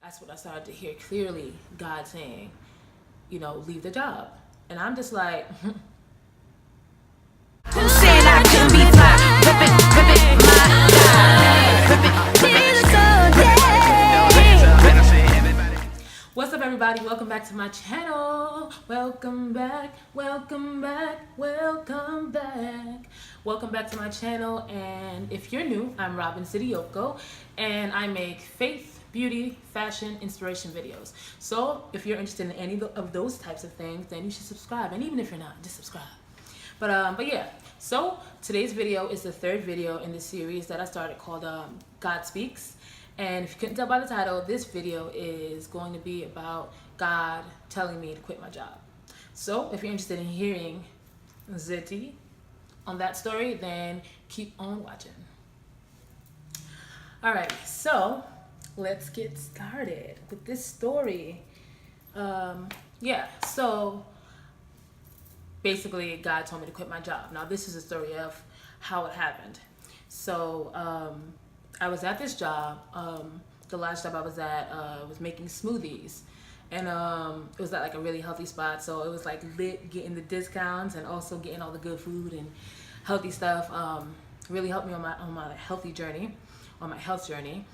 That's what I started to hear clearly, God saying, leave the job. And I'm just like, Who said I couldn't be fly? Rippin', my God. what's up, everybody? Welcome back to my channel. Welcome back, welcome back, welcome back. Welcome back to my channel. And if you're new, I'm Robyn Antioco, and I make faith, beauty, fashion, inspiration videos. So if you're interested in any of those types of things, then you should subscribe. And even if you're not, just subscribe. But yeah, so today's video is the third video in the series that I started called God Speaks. And if you couldn't tell by the title, this video is going to be about God telling me to quit my job. So if you're interested in hearing the tea on that story, then keep on watching. All right, so let's get started with this story. So basically God told me to quit my job. Now this is a story of how it happened. So I was at this job. The last job I was at was making smoothies, and it was at like a really healthy spot. So it was like lit, getting the discounts and also getting all the good food and healthy stuff. Really helped me on my health journey.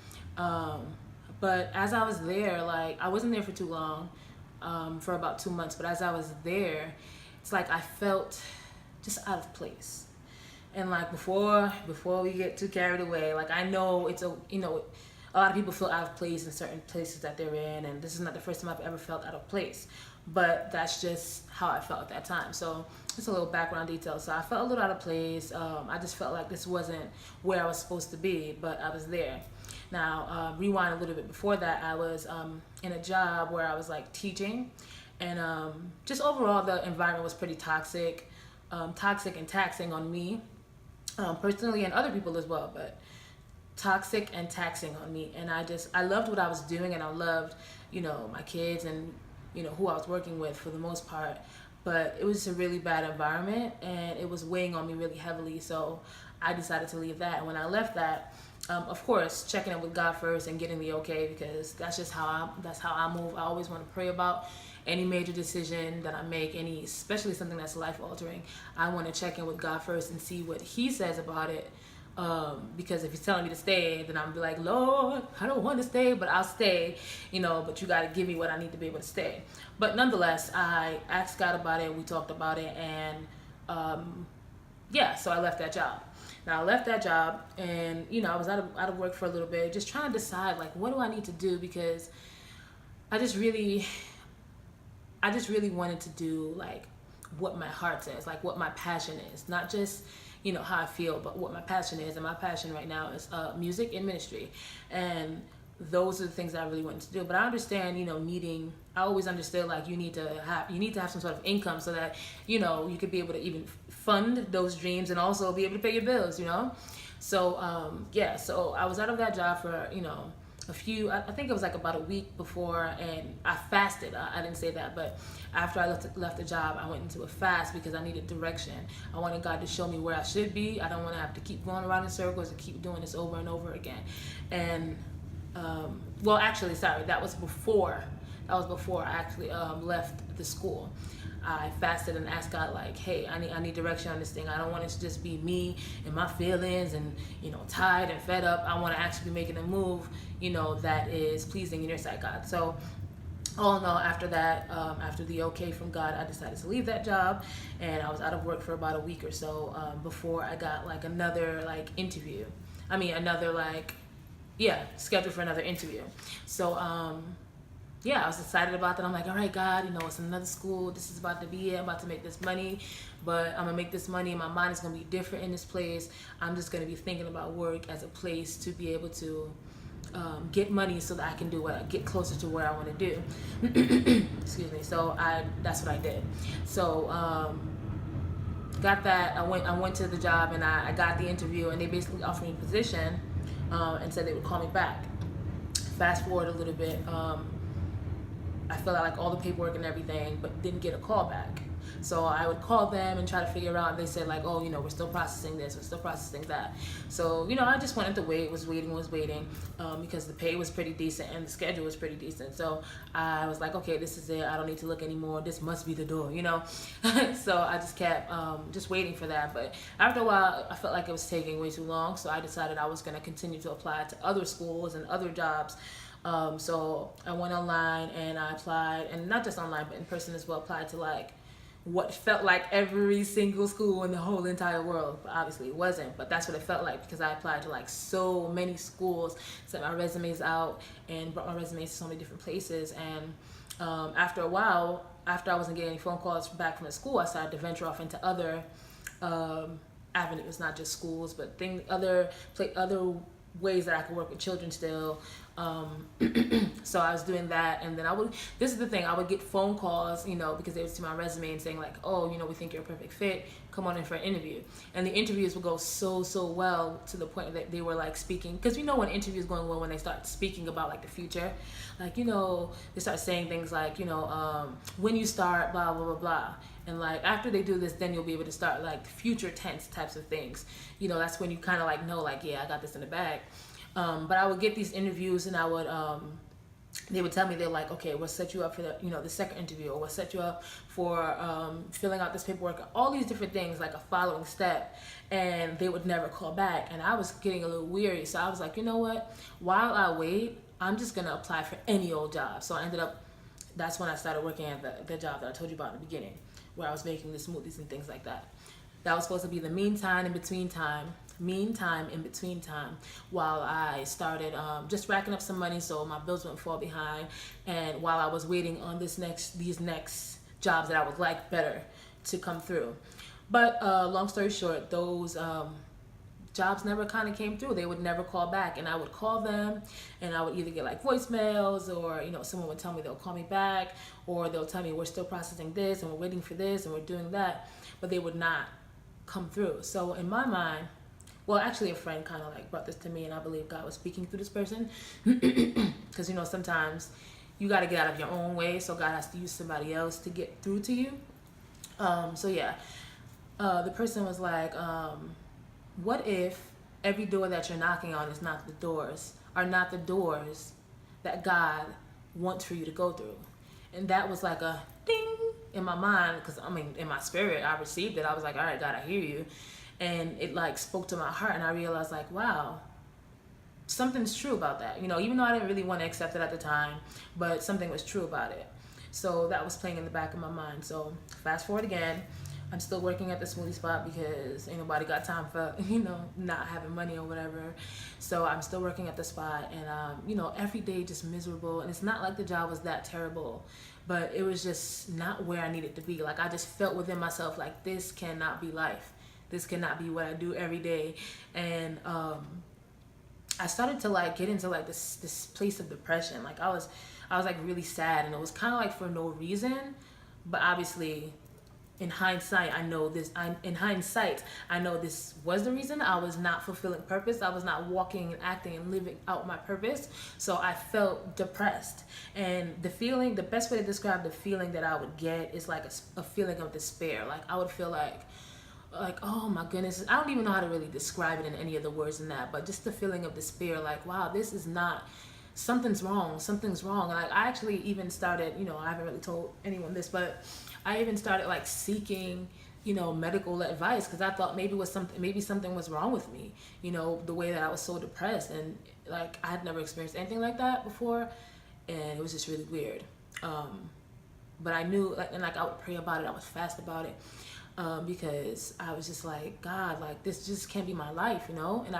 But as I was there, like I wasn't there for too long, for about 2 months. But as I was there, it's like I felt just out of place. And like before we get too carried away, like I know a lot of people feel out of place in certain places that they're in, and this is not the first time I've ever felt out of place, but that's just how I felt at that time. So just a little background detail. So I felt a little out of place. I just felt like this wasn't where I was supposed to be, but I was there. Now rewind a little bit before that, I was in a job where I was like teaching, and just overall the environment was pretty toxic and taxing on me personally, and other people as well, but toxic and taxing on me. And I loved what I was doing, and I loved my kids and who I was working with for the most part, but it was just a really bad environment, and it was weighing on me really heavily. So I decided to leave that. And when I left that, of course, checking in with God first and getting the okay, because that's how I move. I always want to pray about any major decision that I make, especially something that's life altering. I want to check in with God first and see what He says about it. Because if He's telling me to stay, then I'm be like, Lord, I don't want to stay, but I'll stay, but you got to give me what I need to be able to stay. But nonetheless, I asked God about it. We talked about it, and so I left that job. Now I left that job, and I was out of work for a little bit, just trying to decide like, what do I need to do, because I just really wanted to do like what my heart says, like what my passion is, not just how I feel, but what my passion is. And my passion right now is music and ministry, and those are the things that I really wanted to do. But I understand, I always understood like you need to have some sort of income so that you could be able to even fund those dreams and also be able to pay your bills. So so I was out of that job for I think it was like about a week before, and I fasted. I didn't say that, but after I left the job, I went into a fast because I needed direction. I wanted God to show me where I should be. I don't want to have to keep going around in circles and keep doing this over and over again. And that was before I actually left the school. I fasted and asked God, like, hey, I need direction on this thing. I don't want it to just be me and my feelings and, tired and fed up. I want to actually be making a move, that is pleasing in your sight, God. So all in all, after that, after the okay from God, I decided to leave that job, and I was out of work for about a week or so before I got like another like interview. Scheduled for another interview. So I was excited about that. I'm like, all right, God, it's another school. This is about to be it. I'm about to make this money, but I'm gonna make this money, and my mind is gonna be different in this place. I'm just gonna be thinking about work as a place to be able to get money so that I can get closer to where I want to do. Excuse me. So that's what I did. So got that. I went to the job, and I got the interview, and they basically offered me a position and said they would call me back. Fast forward a little bit. I filled out like all the paperwork and everything, but didn't get a call back. So I would call them and try to figure out. They said like, oh, we're still processing this, we're still processing that. So I just wanted to wait, was waiting, because the pay was pretty decent and the schedule was pretty decent. So I was like, okay, this is it. I don't need to look anymore. This must be the door, So I just kept just waiting for that. But after a while, I felt like it was taking way too long. So I decided I was going to continue to apply to other schools and other jobs. So I went online and I applied, and not just online, but in person as well, applied to like what felt like every single school in the whole entire world. But obviously it wasn't, but that's what it felt like, because I applied to like so many schools, sent my resumes out and brought my resumes to so many different places. And after a while, after I wasn't getting any phone calls back from the school, I started to venture off into other avenues, not just schools, but other ways that I could work with children still. So I was doing that, and then this is the thing, I would get phone calls, because they would see my resume and saying like, oh, we think you're a perfect fit, come on in for an interview. And the interviews would go so well, to the point that they were like speaking, because when interviews going well, when they start speaking about like the future, like, they start saying things like, when you start, blah, blah, blah, blah. And like after they do this, then you'll be able to start like future tense types of things. That's when you kind of like know, like, yeah, I got this in the bag. But I would get these interviews, and I would they would tell me, they're like, okay, we'll set you up for the second interview, or we'll set you up for filling out this paperwork, all these different things, like a following step. And they would never call back, and I was getting a little weary. So I was like, you know what, while I wait, I'm just gonna apply for any old job. So I ended up, that's when I started working at the job that I told you about in the beginning, where I was making the smoothies and things like that. That was supposed to be the meantime in between time, while I started just racking up some money so my bills wouldn't fall behind, and while I was waiting on these next jobs that I would like better to come through. But long story short, those jobs never kind of came through. They would never call back, and I would call them, and I would either get like voicemails, or someone would tell me they'll call me back, or they'll tell me we're still processing this and we're waiting for this and we're doing that, but they would not come through. So in my mind, well, actually a friend kind of like brought this to me, and I believe God was speaking through this person, because sometimes you got to get out of your own way, so God has to use somebody else to get through to you. So yeah, the person was like, what if every door that you're knocking on is not the doors that God wants for you to go through? And that was like a ding in my mind, because in my spirit I received it. I was like, all right, God, I hear you. And it like spoke to my heart, and I realized like, wow, something's true about that. Even though I didn't really want to accept it at the time, but something was true about it. So that was playing in the back of my mind. So fast forward again, I'm still working at the smoothie spot, because ain't nobody got time for not having money or whatever. So I'm still working at the spot, and every day just miserable. And it's not like the job was that terrible, but it was just not where I needed to be. Like I just felt within myself like, this cannot be life. This cannot be what I do every day. And I started to like get into like this place of depression. Like I was like really sad, and it was kind of like for no reason. But obviously, in hindsight, I know this was the reason. I was not fulfilling purpose. I was not walking and acting and living out my purpose. So I felt depressed. And the best way to describe the feeling that I would get is like a feeling of despair. Like I would feel like, oh my goodness, I don't even know how to really describe it in any other words than that, but just the feeling of despair, like, wow, this is not, something's wrong. And like, I actually even started, I haven't really told anyone this, but I even started like seeking, medical advice, because I thought maybe something was wrong with me, the way that I was so depressed. And like, I had never experienced anything like that before, and it was just really weird. But I knew, and like I would pray about it, I would fast about it. Because I was just like, God, like this just can't be my life, And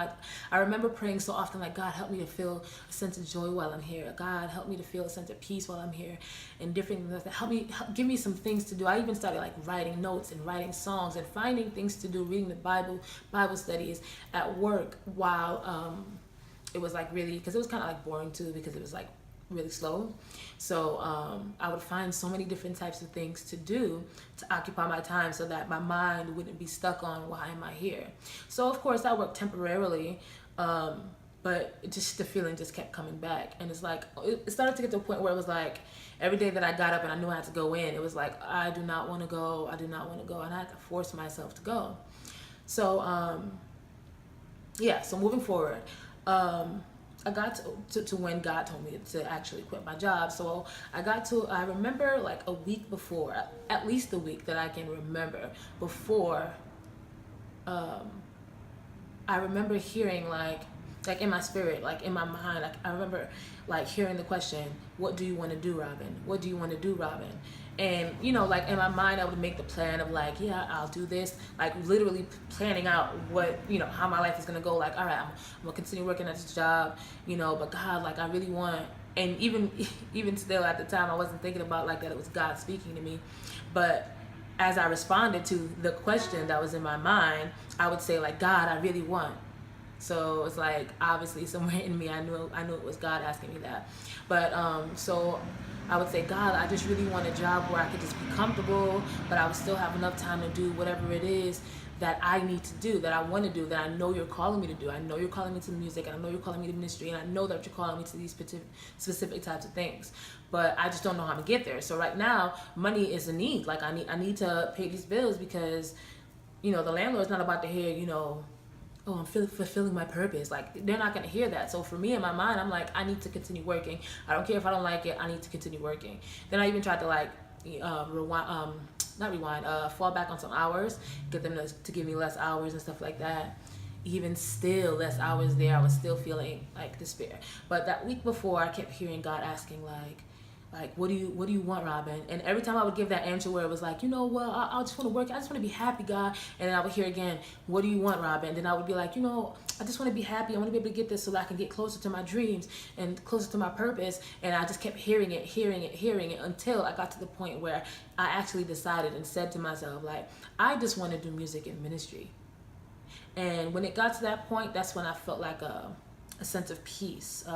I remember praying so often, like, God, help me to feel a sense of joy while I'm here. God, help me to feel a sense of peace while I'm here, and different things like that. Give me some things to do. I even started like writing notes and writing songs and finding things to do, reading the Bible studies at work, while it was like really, because it was kind of like boring too, because it was like really slow. So I would find so many different types of things to do to occupy my time, so that my mind wouldn't be stuck on, why am I here? So of course I worked temporarily, but but the feeling just kept coming back. And it's like, it started to get to a point where it was like, every day that I got up and I knew I had to go in, it was like, I do not want to go, I do not want to go. And I had to force myself to go. So, yeah, so moving forward, I got to when God told me to actually quit my job. So I remember like a week before, at least a week that I can remember before, I remember hearing like in my spirit, like in my mind, like I remember like hearing the question, what do you want to do, Robyn? What do you want to do, Robyn? And like in my mind, I would make the plan of like, yeah, I'll do this, like literally planning out what, how my life is gonna go. Like, all right, I'm gonna continue working at this job, but God, like I really want. And even still at the time, I wasn't thinking about like that it was God speaking to me, but as I responded to the question that was in my mind, I would say like, God, I really want. So it's like obviously somewhere in me I knew it was God asking me that. But so I would say, God, I just really want a job where I could just be comfortable, but I would still have enough time to do whatever it is that I need to do, that I want to do, that I know you're calling me to do. I know you're calling me to music, and I know you're calling me to ministry, and I know that you're calling me to these specific types of things. But I just don't know how to get there. So right now, money is a need. Like I need to pay these bills because, the landlord's not about to hear, oh, I'm fulfilling my purpose. Like, they're not going to hear that. So for me, in my mind, I'm like, I need to continue working. I don't care if I don't like it. I need to continue working. Then I even tried to, like, fall back on some hours, get them to give me less hours and stuff like that. Even still, less hours there, I was still feeling, like, despair. But that week before, I kept hearing God asking, like, what do you want, Robyn? And every time I would give that answer where it was like, well, I just want to work. I just want to be happy, God. And then I would hear again, what do you want, Robyn? And then I would be like, I just want to be happy. I want to be able to get this so that I can get closer to my dreams and closer to my purpose. And I just kept hearing it until I got to the point where I actually decided and said to myself, like, I just want to do music and ministry. And when it got to that point, that's when I felt like a sense of peace.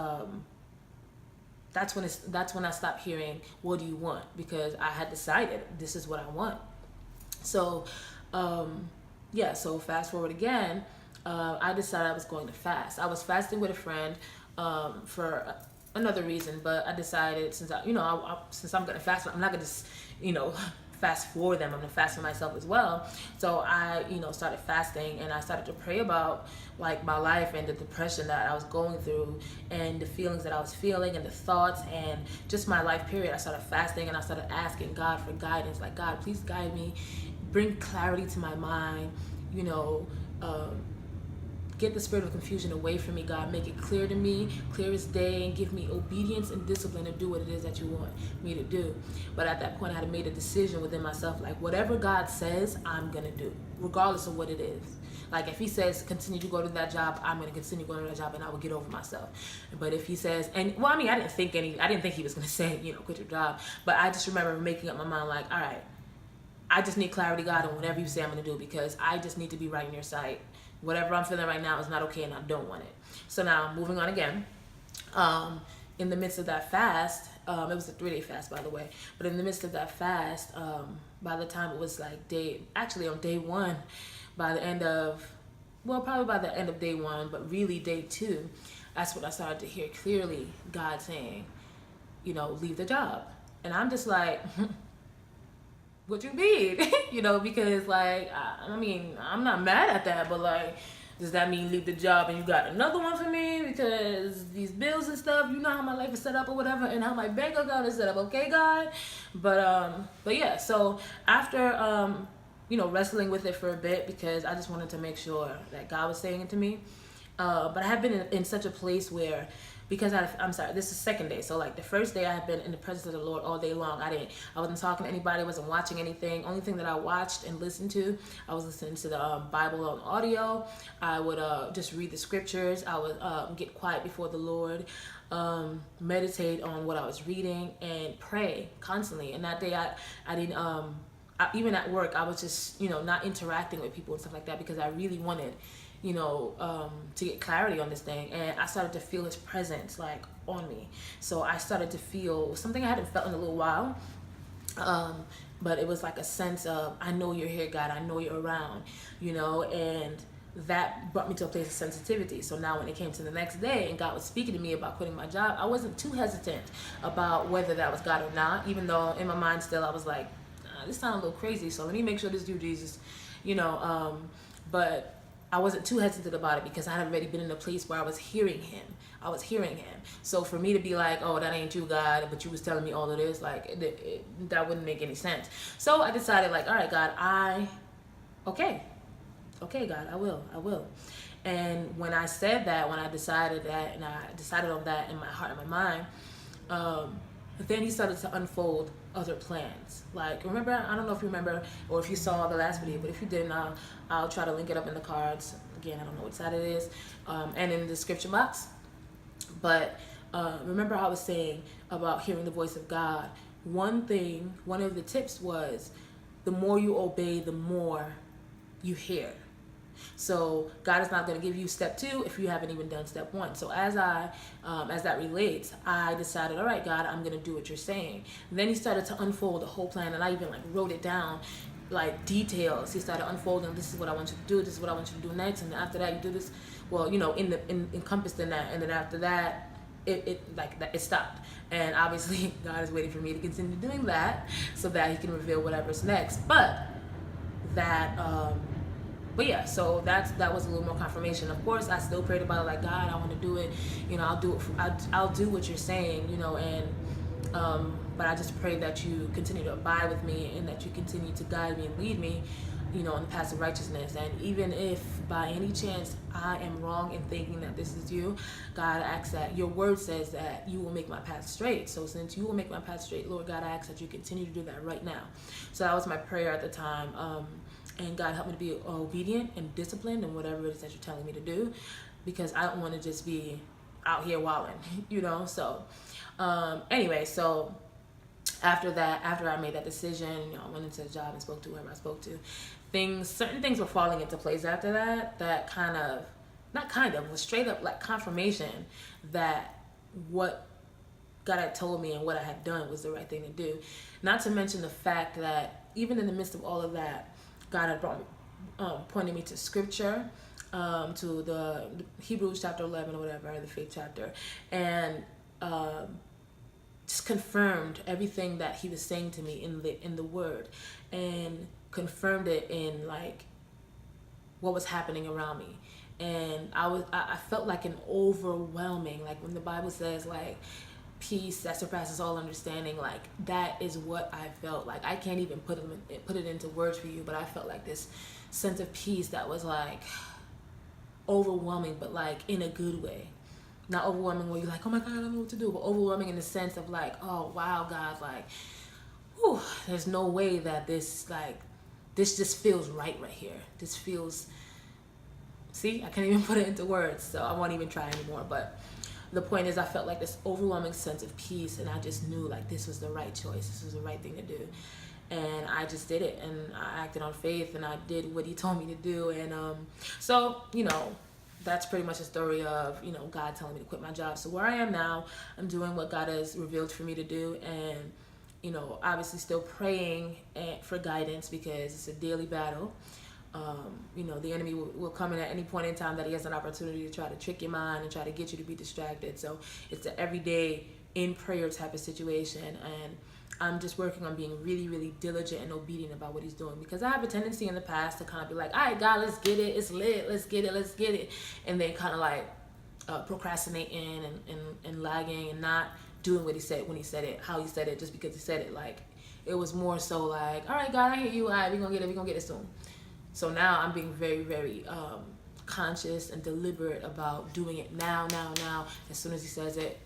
That's when I stopped hearing, what do you want? Because I had decided this is what I want. So, so fast forward again, I decided I was going to fast. I was fasting with a friend for another reason, but I decided since I'm going to fast, I'm not going to, fast for them. I'm going to fast for myself as well. So I, started fasting, and I started to pray about like my life and the depression that I was going through and the feelings that I was feeling and the thoughts and just my life period. I started fasting, and I started asking God for guidance. Like, God, please guide me, bring clarity to my mind, get the spirit of confusion away from me, God. Make it clear to me, clear as day, and give me obedience and discipline to do what it is that you want me to do. But at that point, I had made a decision within myself, like, whatever God says, I'm going to do, regardless of what it is. Like, if he says, continue to go to that job, I'm going to continue going to that job, and I will get over myself. But if he says, I didn't think he was going to say, quit your job. But I just remember making up my mind, like, all right, I just need clarity, God, on whatever you say I'm going to do, because I just need to be right in your sight. Whatever I'm feeling right now is not okay, and I don't want it. So now, moving on again. In the midst of that fast, it was a 3-day fast, by the way. But in the midst of that fast, by the time it was like on day one, by the end of day one, but really day 2, that's when I started to hear clearly God saying, leave the job. And I'm just like, what you mean? Because like, I'm not mad at that, but like, does that mean leave the job and you got another one for me? Because these bills and stuff, you know how my life is set up or whatever, and how my bank account is set up, okay, God? But yeah, so after, wrestling with it for a bit, because I just wanted to make sure that God was saying it to me. But I have been in such a place where, because this is second day. So like the first day I had been in the presence of the Lord all day long. I wasn't talking to anybody, I wasn't watching anything. Only thing that I watched and listened to, I was listening to the Bible on audio. I would just read the scriptures. I would get quiet before the Lord, meditate on what I was reading, and pray constantly. And that day I didn't, even at work, I was just, not interacting with people and stuff like that, because I really wanted to get clarity on this thing. And I started to feel his presence like on me. So I started to feel something I hadn't felt in a little while. But it was like a sense of, I know you're here, God. I know you're around, and that brought me to a place of sensitivity. So now when it came to the next day and God was speaking to me about quitting my job, I wasn't too hesitant about whether that was God or not, even though in my mind still I was like, this sounds a little crazy, so let me make sure this dude Jesus, but I wasn't too hesitant about it because I had already been in a place where I was hearing him. So for me to be like, oh, that ain't you, God, but you was telling me all of this, like, that wouldn't make any sense. So I decided, like, all right, God, okay, God, I will. And when I said that, when I decided that, and I decided on that in my heart and my mind, then he started to unfold other plans. Like, remember, I don't know if you remember or if you saw the last video, but if you didn't, I'll try to link it up in the cards. Again, I don't know what side it is, and in the description box. But remember I was saying about hearing the voice of God. One of the tips was, the more you obey, the more you hear. So God is not going to give you step 2 if you haven't even done step 1. So as that relates, I decided, all right, God, I'm going to do what you're saying. And then he started to unfold the whole plan, and I even like wrote it down, like details. He started unfolding, this is what I want you to do, this is what I want you to do next, and after that you do this. Well, encompassed in that, and then after that, it stopped. And obviously God is waiting for me to continue doing that so that he can reveal whatever's next. But yeah, so that was a little more confirmation. Of course, I still prayed about it, like, God, I want to do it. I'll do it. I'll do what you're saying. But I just pray that you continue to abide with me and that you continue to guide me and lead me, in the path of righteousness. And even if by any chance I am wrong in thinking that this is you, God, I ask that your word says that you will make my path straight. So since you will make my path straight, Lord God, I ask that you continue to do that right now. So that was my prayer at the time. And God, help me to be obedient and disciplined in whatever it is that you're telling me to do, because I don't want to just be out here wilding, So anyway, so after I made that decision, I went into the job and spoke to whoever I spoke to. Certain things were falling into place after that. That was straight up like confirmation that what God had told me and what I had done was the right thing to do. Not to mention the fact that even in the midst of all of that, God had pointed me to scripture, to the Hebrews chapter 11 or whatever, the faith chapter, and just confirmed everything that he was saying to me in the word, and confirmed it in like what was happening around me. And I felt like an overwhelming, like when the Bible says like peace that surpasses all understanding, like that is what I felt. Like I can't even put it into words for you, but I felt like this sense of peace that was like overwhelming, but like in a good way. Not overwhelming where you're like, oh my God, I don't know what to do, but overwhelming in the sense of like, oh wow, God, like, whew, there's no way that this just feels right here. This feels, see, I can't even put it into words, so I won't even try anymore. But the point is, I felt like this overwhelming sense of peace, and I just knew like this was the right choice, this was the right thing to do. And I just did it, and I acted on faith, and I did what he told me to do. And so, that's pretty much a story of, God telling me to quit my job. So where I am now, I'm doing what God has revealed for me to do, and, obviously still praying for guidance, because it's a daily battle. The enemy will come in at any point in time that he has an opportunity to try to trick your mind and try to get you to be distracted. So it's an everyday in prayer type of situation, and I'm just working on being really, really diligent and obedient about what he's doing, because I have a tendency in the past to kind of be like, all right, God, let's get it. It's lit. Let's get it. And then kind of like procrastinating and lagging and not doing what he said when he said it, how he said it, just because he said it. Like, it was more so like, all right, God, I hear you. All right, we're going to get it soon. So now I'm being very, very conscious and deliberate about doing it now, as soon as he says it.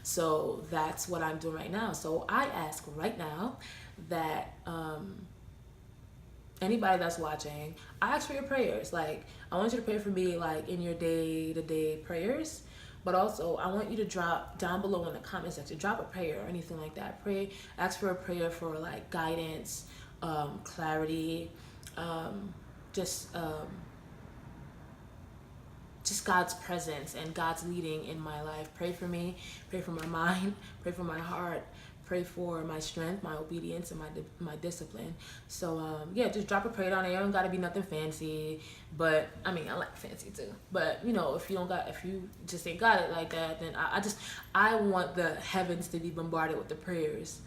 So that's what I'm doing right now. So I ask right now that anybody that's watching, I ask for your prayers. Like, I want you to pray for me, like in your day-to-day prayers, but also I want you to drop down below in the comment section, drop a prayer or anything like that. Ask for a prayer for like guidance, clarity, just God's presence and God's leading in my life. Pray for me, pray for my mind, pray for my heart, pray for my strength, my obedience, and my discipline. So yeah, just drop a prayer down there. It don't gotta be nothing fancy, but I mean, I like fancy too. But you know, if you just ain't got it like that, then I want the heavens to be bombarded with the prayers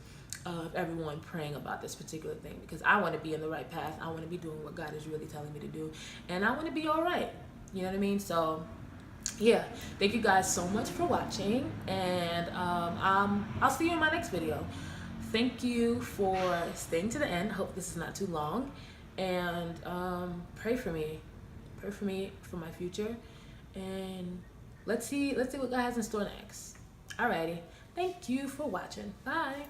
of everyone praying about this particular thing, because I want to be in the right path. I want to be doing what God is really telling me to do, and I want to be all right. You know what I mean? So yeah, thank you guys so much for watching, and I'll see you in my next video. Thank you for staying to the end. Hope this is not too long, and pray for me for my future, and let's see what God has in store next. Alrighty, thank you for watching. Bye.